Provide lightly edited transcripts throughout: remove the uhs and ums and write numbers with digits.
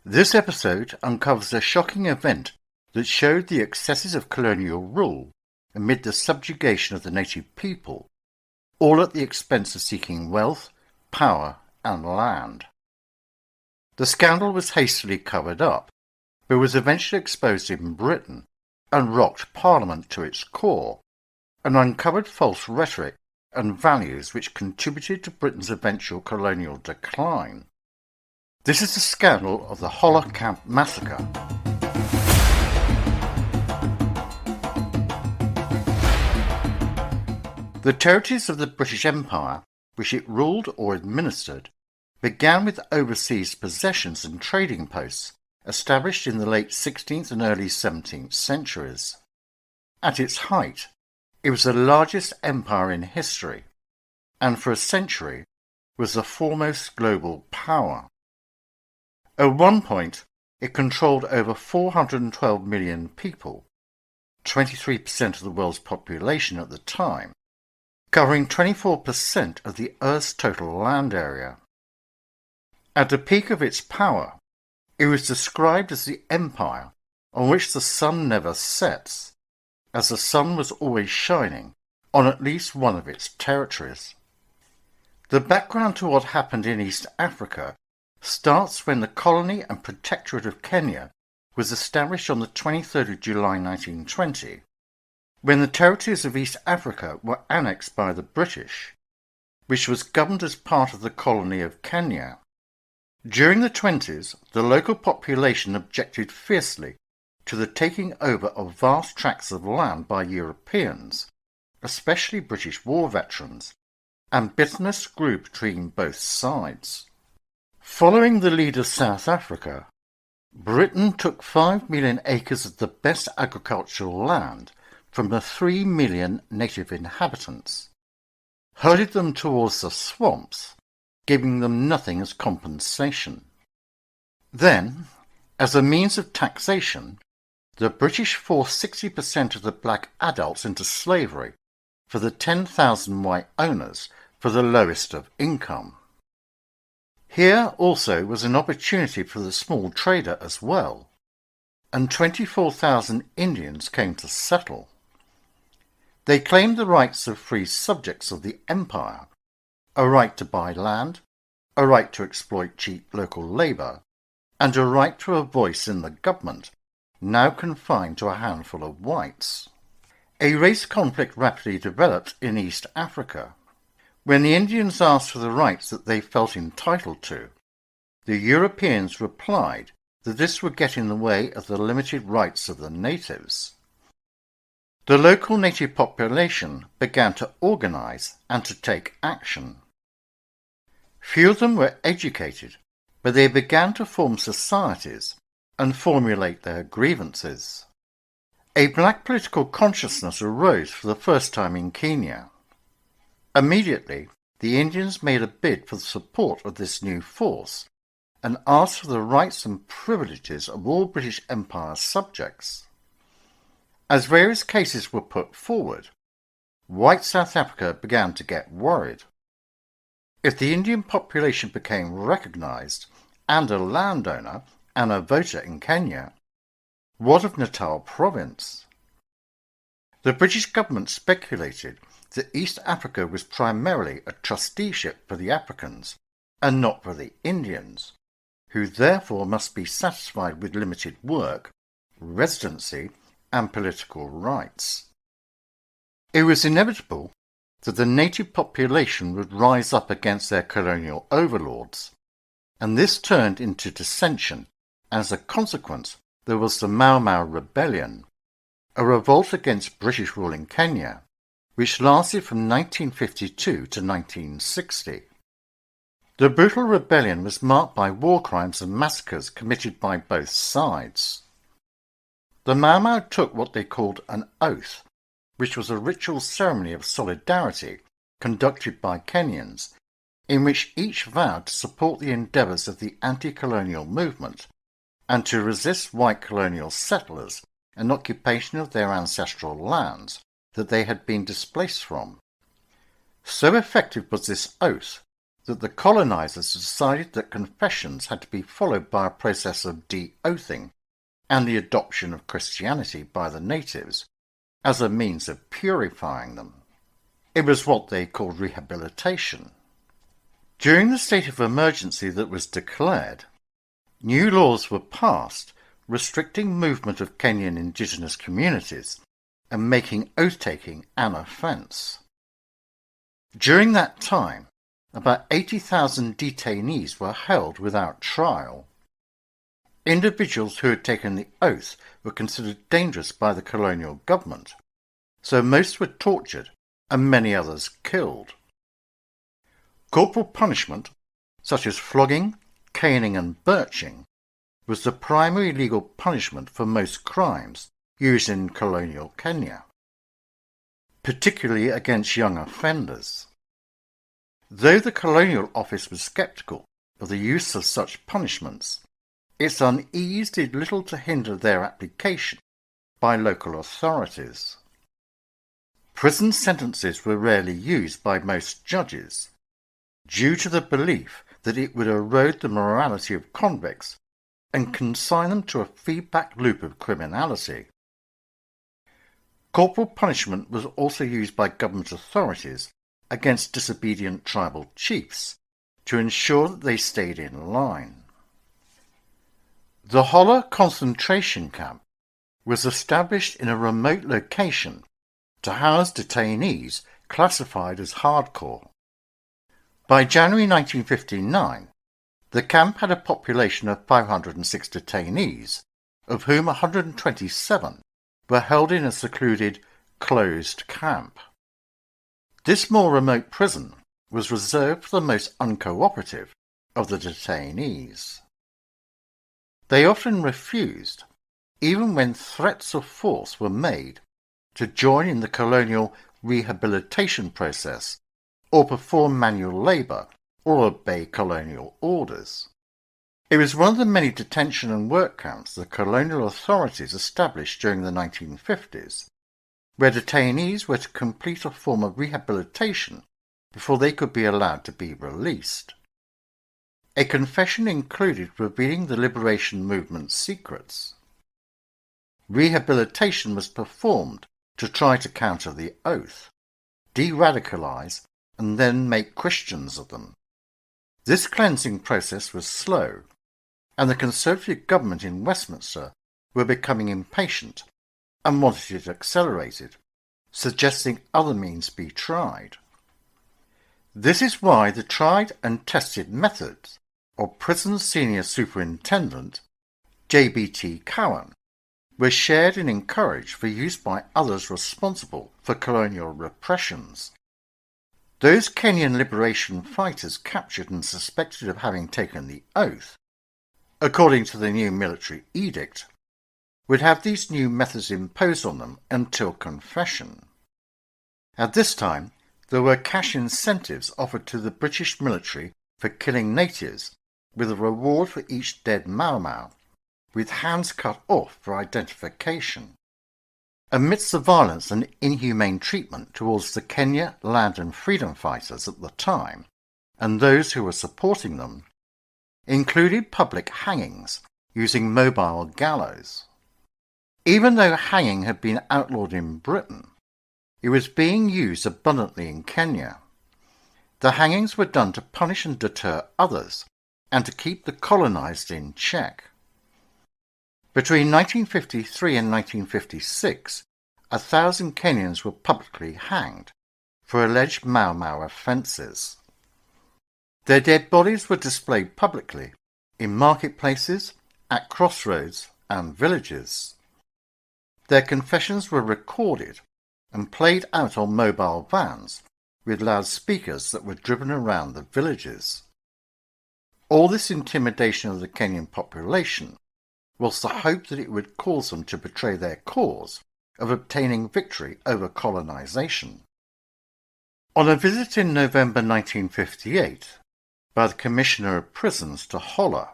This episode uncovers a shocking event that showed the excesses of colonial rule amid the subjugation of the native people, all at the expense of seeking wealth, power, and land. The scandal was hastily covered up, but was eventually exposed in Britain and rocked Parliament to its core, and uncovered false rhetoric and values which contributed to Britain's eventual colonial decline. This is the scandal of the Holla Camp Massacre. The territories of the British Empire, which it ruled or administered, began with overseas possessions and trading posts established in the late 16th and early 17th centuries. At its height, it was the largest empire in history, and for a century was the foremost global power. At one point, it controlled over 412 million people, 23% of the world's population at the time, covering 24% of the Earth's total land area. At the peak of its power, it was described as the empire on which the sun never sets, as the sun was always shining on at least one of its territories. The background to what happened in East Africa starts when the colony and protectorate of Kenya was established on the 23rd of July 1920, when the territories of East Africa were annexed by the British, which was governed as part of the colony of Kenya. During the 20s, the local population objected fiercely to the taking over of vast tracts of land by Europeans, especially British war veterans, and bitterness grew between both sides. Following the lead of South Africa, Britain took 5 million acres of the best agricultural land from the 3 million native inhabitants, herded them towards the swamps, giving them nothing as compensation. Then, as a means of taxation, the British forced 60% of the black adults into slavery for the 10,000 white owners for the lowest of income. Here also was an opportunity for the small trader as well, and 24,000 Indians came to settle. They claimed the rights of free subjects of the empire, a right to buy land, a right to exploit cheap local labour, and a right to a voice in the government, now confined to a handful of whites. A race conflict rapidly developed in East Africa. When the Indians asked for the rights that they felt entitled to, the Europeans replied that this would get in the way of the limited rights of the natives. The local native population began to organise and to take action. Few of them were educated, but they began to form societies and formulate their grievances. A black political consciousness arose for the first time in Kenya. Immediately, the Indians made a bid for the support of this new force and asked for the rights and privileges of all British Empire subjects. As various cases were put forward, white South Africa began to get worried. If the Indian population became recognised and a landowner and a voter in Kenya, what of Natal province? The British government speculated that East Africa was primarily a trusteeship for the Africans and not for the Indians, who therefore must be satisfied with limited work, residency, and political rights. It was inevitable that the native population would rise up against their colonial overlords, and this turned into dissension, and as a consequence there was the Mau Mau Rebellion, a revolt against British rule in Kenya, which lasted from 1952 to 1960. The brutal rebellion was marked by war crimes and massacres committed by both sides. The Mau Mau took what they called an oath, which was a ritual ceremony of solidarity conducted by Kenyans, in which each vowed to support the endeavours of the anti-colonial movement and to resist white colonial settlers and occupation of their ancestral lands that they had been displaced from. So effective was this oath that the colonizers decided that confessions had to be followed by a process of de-oathing and the adoption of Christianity by the natives as a means of purifying them. It was what they called rehabilitation. During the state of emergency that was declared, new laws were passed restricting movement of Kenyan indigenous communities and making oath-taking an offence. During that time, about 80,000 detainees were held without trial. Individuals who had taken the oath were considered dangerous by the colonial government, so most were tortured and many others killed. Corporal punishment, such as flogging, caning and birching, was the primary legal punishment for most crimes used in colonial Kenya, particularly against young offenders. Though the Colonial Office was sceptical of the use of such punishments, its unease did little to hinder their application by local authorities. Prison sentences were rarely used by most judges, due to the belief that it would erode the morality of convicts and consign them to a feedback loop of criminality. Corporal punishment was also used by government authorities against disobedient tribal chiefs to ensure that they stayed in line. The Holla concentration camp was established in a remote location to house detainees classified as hardcore. By January 1959, the camp had a population of 506 detainees, of whom 127 were held in a secluded, closed camp. This more remote prison was reserved for the most uncooperative of the detainees. They often refused, even when threats of force were made, to join in the colonial rehabilitation process or perform manual labour or obey colonial orders. It was one of the many detention and work camps the colonial authorities established during the 1950s, where detainees were to complete a form of rehabilitation before they could be allowed to be released. A confession included revealing the liberation movement's secrets. Rehabilitation was performed to try to counter the oath, de-radicalize, and then make Christians of them. This cleansing process was slow, and the Conservative government in Westminster were becoming impatient and wanted it accelerated, suggesting other means be tried. This is why the tried and tested methods of Prison Senior Superintendent JBT Cowan were shared and encouraged for use by others responsible for colonial repressions. Those Kenyan liberation fighters captured and suspected of having taken the oath, according to the new military edict, would have these new methods imposed on them until confession. At this time, there were cash incentives offered to the British military for killing natives, with a reward for each dead Mau Mau, with hands cut off for identification. Amidst the violence and inhumane treatment towards the Kenya land and freedom fighters at the time, and those who were supporting them, included public hangings using mobile gallows. Even though hanging had been outlawed in Britain, it was being used abundantly in Kenya. The hangings were done to punish and deter others, and to keep the colonized in check. Between 1953 and 1956, 1,000 Kenyans were publicly hanged for alleged Mau Mau offences. Their dead bodies were displayed publicly in marketplaces, at crossroads and villages. Their confessions were recorded and played out on mobile vans with loudspeakers that were driven around the villages. All this intimidation of the Kenyan population was the hope that it would cause them to betray their cause of obtaining victory over colonization. On a visit in November 1958 by the Commissioner of Prisons to Hola,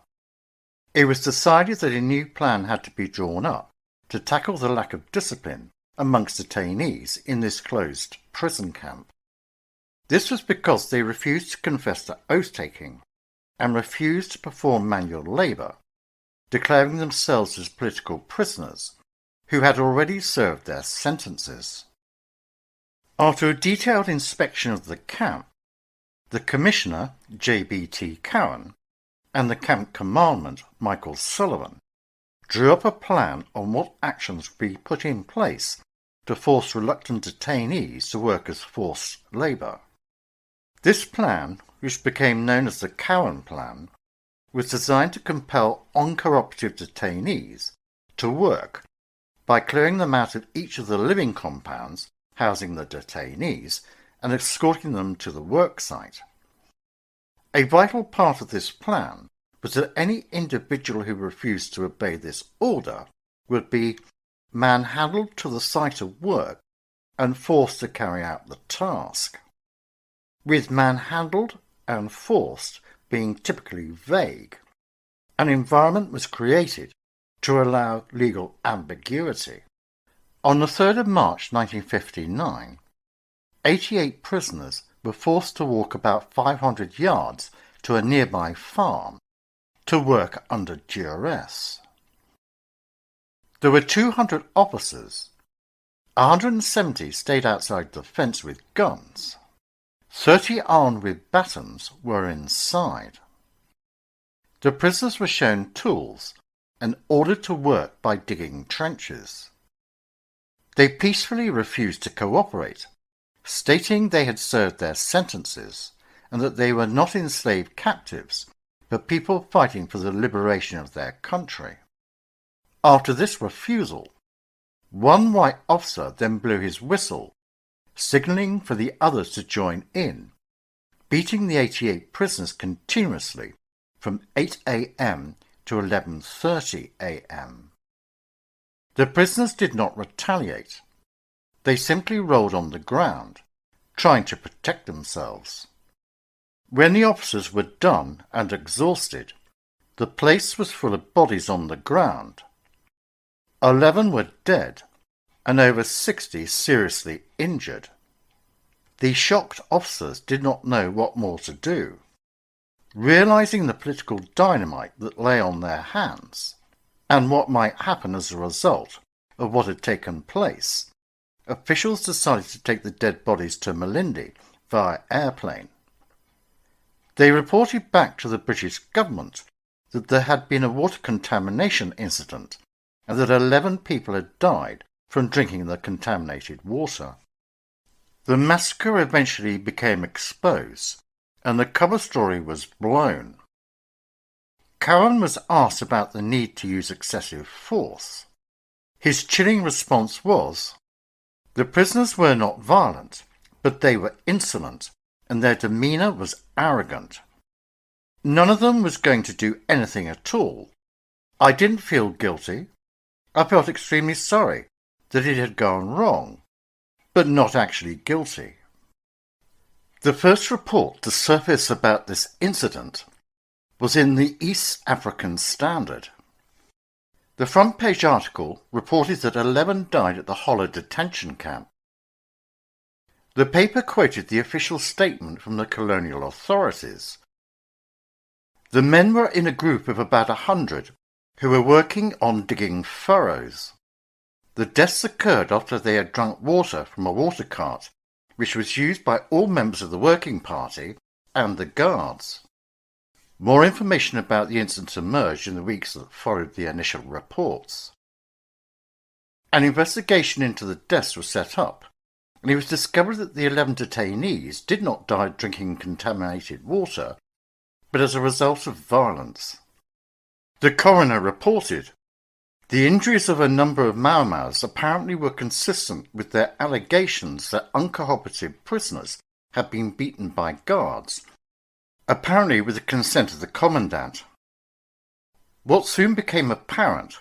it was decided that a new plan had to be drawn up to tackle the lack of discipline amongst detainees in this closed prison camp. This was because they refused to confess to oath-taking and refused to perform manual labour, declaring themselves as political prisoners who had already served their sentences. After a detailed inspection of the camp, the Commissioner, J.B.T. Cowan, and the camp commandant, Michael Sullivan, drew up a plan on what actions would be put in place to force reluctant detainees to work as forced labour. This plan, which became known as the Cowan Plan, was designed to compel uncooperative detainees to work by clearing them out of each of the living compounds housing the detainees and escorting them to the work site. A vital part of this plan was that any individual who refused to obey this order would be manhandled to the site of work and forced to carry out the task. With manhandled and forced being typically vague, an environment was created to allow legal ambiguity. On the 3rd of March 1959, 88 prisoners were forced to walk about 500 yards to a nearby farm to work under duress. There were 200 officers. 170 stayed outside the fence with guns. 30 armed with batons were inside. The prisoners were shown tools and ordered to work by digging trenches. They peacefully refused to cooperate, stating they had served their sentences and that they were not enslaved captives, but people fighting for the liberation of their country. After this refusal, one white officer then blew his whistle, signalling for the others to join in, beating the 88 prisoners continuously from 8 a.m. to 11:30 a.m. The prisoners did not retaliate. They simply rolled on the ground, trying to protect themselves. When the officers were done and exhausted, the place was full of bodies on the ground. 11 were dead and over 60 seriously injured. The shocked officers did not know what more to do. Realizing the political dynamite that lay on their hands, and what might happen as a result of what had taken place, officials decided to take the dead bodies to Malindi via airplane. They reported back to the British government that there had been a water contamination incident and that 11 people had died from drinking the contaminated water. The massacre eventually became exposed, and the cover story was blown. Cowan was asked about the need to use excessive force. His chilling response was, "The prisoners were not violent, but they were insolent, and their demeanour was arrogant. None of them was going to do anything at all. I didn't feel guilty. I felt extremely sorry that it had gone wrong, but not actually guilty." The first report to surface about this incident was in the East African Standard. The front page article reported that 11 died at the Holla detention camp. The paper quoted the official statement from the colonial authorities. The men were in a group of about 100 who were working on digging furrows. The deaths occurred after they had drunk water from a water cart, which was used by all members of the working party and the guards. More information about the incident emerged in the weeks that followed the initial reports. An investigation into the deaths was set up, and it was discovered that the 11 detainees did not die drinking contaminated water, but as a result of violence. The coroner reported, "The injuries of a number of Mau apparently were consistent with their allegations that uncooperative prisoners had been beaten by guards, apparently with the consent of the commandant." What soon became apparent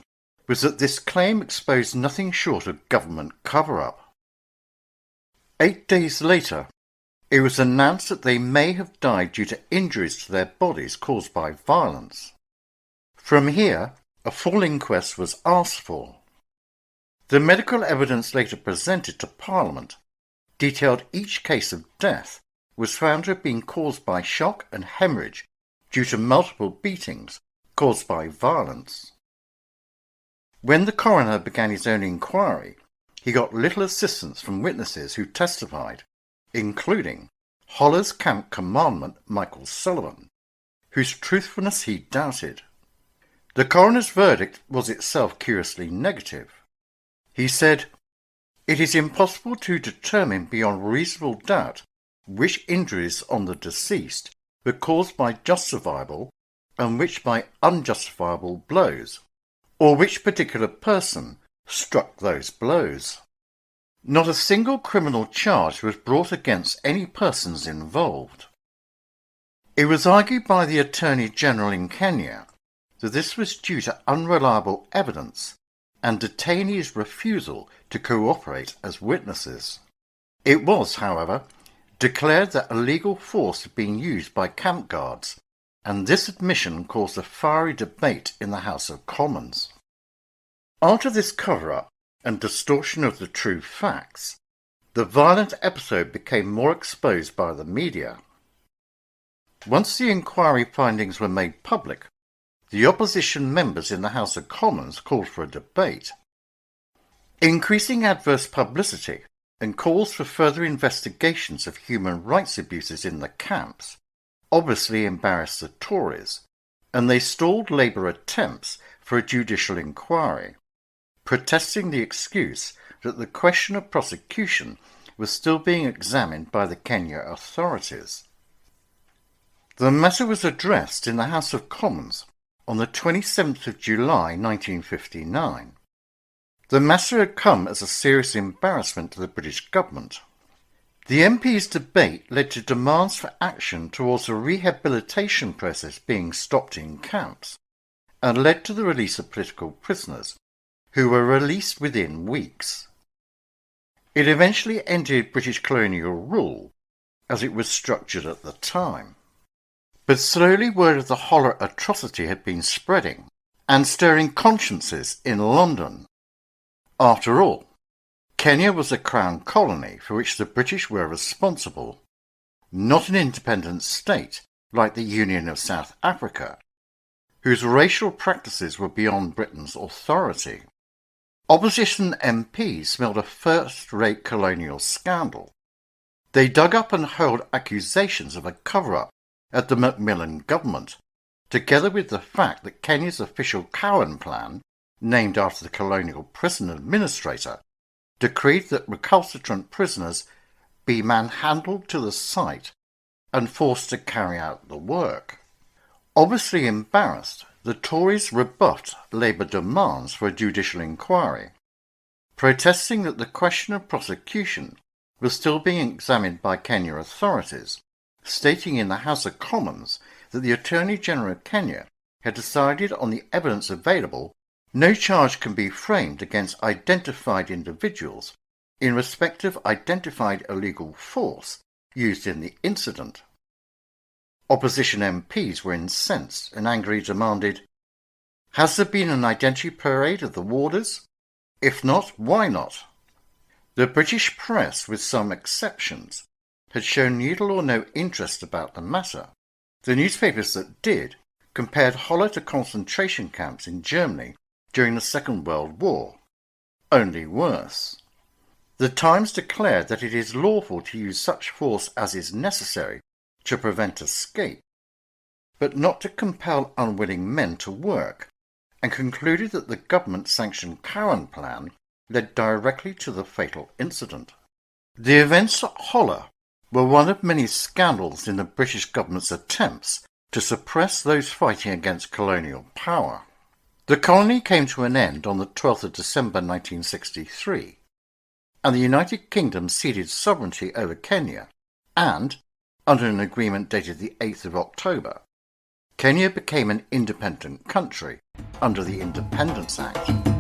was that this claim exposed nothing short of government cover-up. 8 days later, it was announced that they may have died due to injuries to their bodies caused by violence. From here, a full inquest was asked for. The medical evidence later presented to Parliament detailed each case of death was found to have been caused by shock and hemorrhage due to multiple beatings caused by violence. When the coroner began his own inquiry, he got little assistance from witnesses who testified, including Holla Camp commandant Michael Sullivan, whose truthfulness he doubted. The coroner's verdict was itself curiously negative. He said, "It is impossible to determine beyond reasonable doubt which injuries on the deceased were caused by justifiable and which by unjustifiable blows, or which particular person struck those blows." Not a single criminal charge was brought against any persons involved. It was argued by the Attorney General in Kenya that this was due to unreliable evidence and detainees' refusal to cooperate as witnesses. It was, however, declared that illegal force had been used by camp guards, and this admission caused a fiery debate in the House of Commons. After this cover-up and distortion of the true facts, the violent episode became more exposed by the media. Once the inquiry findings were made public, the opposition members in the House of Commons called for a debate. Increasing adverse publicity and calls for further investigations of human rights abuses in the camps obviously embarrassed the Tories, and they stalled Labour attempts for a judicial inquiry, protesting the excuse that the question of prosecution was still being examined by the Kenya authorities. The matter was addressed in the House of Commons on the 27th of July 1959. The matter had come as a serious embarrassment to the British government. The MPs' debate led to demands for action towards the rehabilitation process being stopped in camps, and led to the release of political prisoners, who were released within weeks. It eventually ended British colonial rule, as it was structured at the time. But slowly word of the Holla atrocity had been spreading, and stirring consciences in London. After all, Kenya was a crown colony for which the British were responsible, not an independent state like the Union of South Africa, whose racial practices were beyond Britain's authority. Opposition MPs smelled a first-rate colonial scandal. They dug up and hurled accusations of a cover-up at the Macmillan government, together with the fact that Kenya's official Cowan plan, named after the colonial prison administrator, decreed that recalcitrant prisoners be manhandled to the site and forced to carry out the work. Obviously embarrassed, the Tories rebuffed Labour demands for a judicial inquiry, protesting that the question of prosecution was still being examined by Kenya authorities, stating in the House of Commons that the Attorney General of Kenya had decided on the evidence available no charge can be framed against identified individuals in respect of identified illegal force used in the incident. Opposition MPs were incensed and angrily demanded, "Has there been an identity parade of the warders? If not, why not?" The British press, with some exceptions, had shown little or no interest about the matter. The newspapers that did compared Holla to concentration camps in Germany during the Second World War, only worse. The Times declared that it is lawful to use such force as is necessary to prevent escape, but not to compel unwilling men to work, and concluded that the government-sanctioned Cowan plan led directly to the fatal incident. The events at Holla were one of many scandals in the British government's attempts to suppress those fighting against colonial power. The colony came to an end on the 12th of December 1963, and the United Kingdom ceded sovereignty over Kenya, and, under an agreement dated the 8th of October, Kenya became an independent country under the Independence Act.